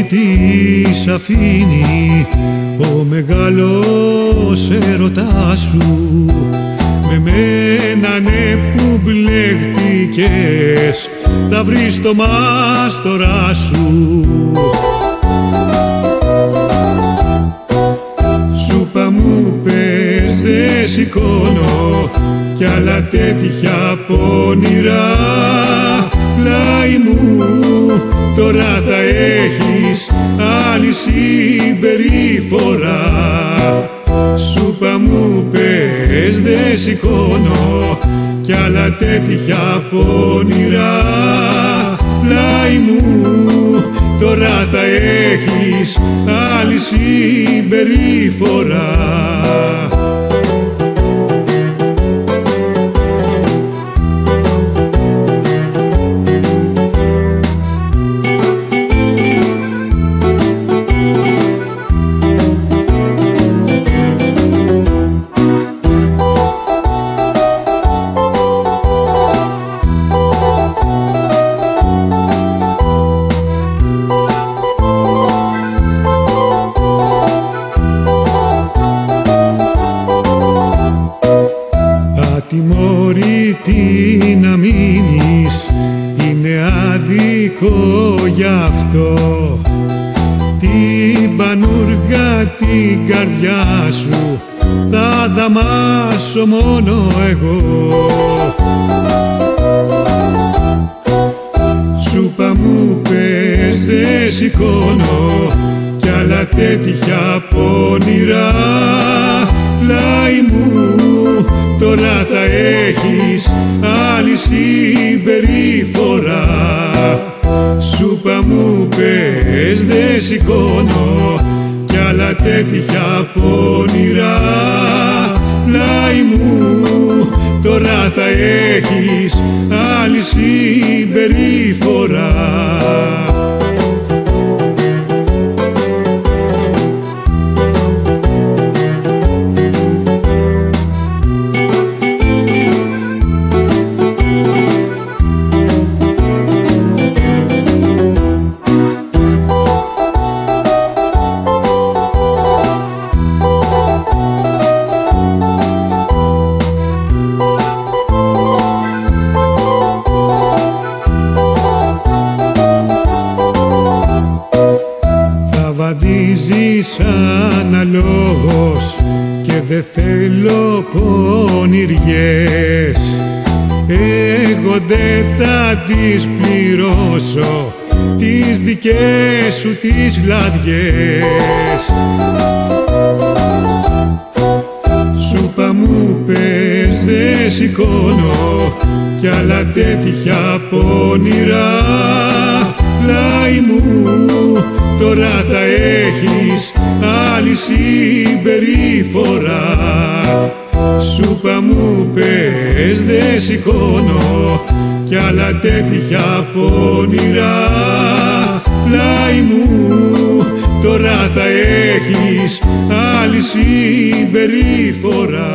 της αφήνει ο μεγάλος έρωτάς σου. Με μένα ναι που μπλέχτηκες, θα βρεις το μάστορά σου. Σούπα μου πες δε σηκώνω κι άλλα τέτοια πονηρά. Πλάι μου τώρα θα έχεις άλλη συμπεριφορά. Σούπα μου πες δε σηκώνω κι άλλα τέτοια πονηρά. Πλάι μου τώρα θα έχεις άλλη συμπεριφορά. Ατιμωρητή να μείνεις, είναι άδικο γι' αυτό. Την πανούργα την καρδιά σου θα δαμάσω μόνο εγώ. Σούπα μου πες δε σηκώνω κι άλλα τέτοια πονηρά. Πλάι μου τώρα θα έχεις άλλη συμπεριφορά. Σούπα μου πες δε σηκώνω κι άλλα τέτοια πονηρά. Πλάι μου τώρα θα έχεις άλλη συμπεριφορά. Βαδίζεις αναλόγως και δε θέλω πονηριές. Εγώ δε θα τις πληρώσω τις δικές σου τις λαδιές. Σούπα μου πες δε σηκώνω κι άλλα τέτοια πονηρά. Πλάι μου τώρα θα έχεις άλλη συμπεριφορά. Σούπα μου πες δε σηκώνω κι άλλα τέτοια πονηρά. Πλάι μου τώρα θα έχεις άλλη συμπεριφορά.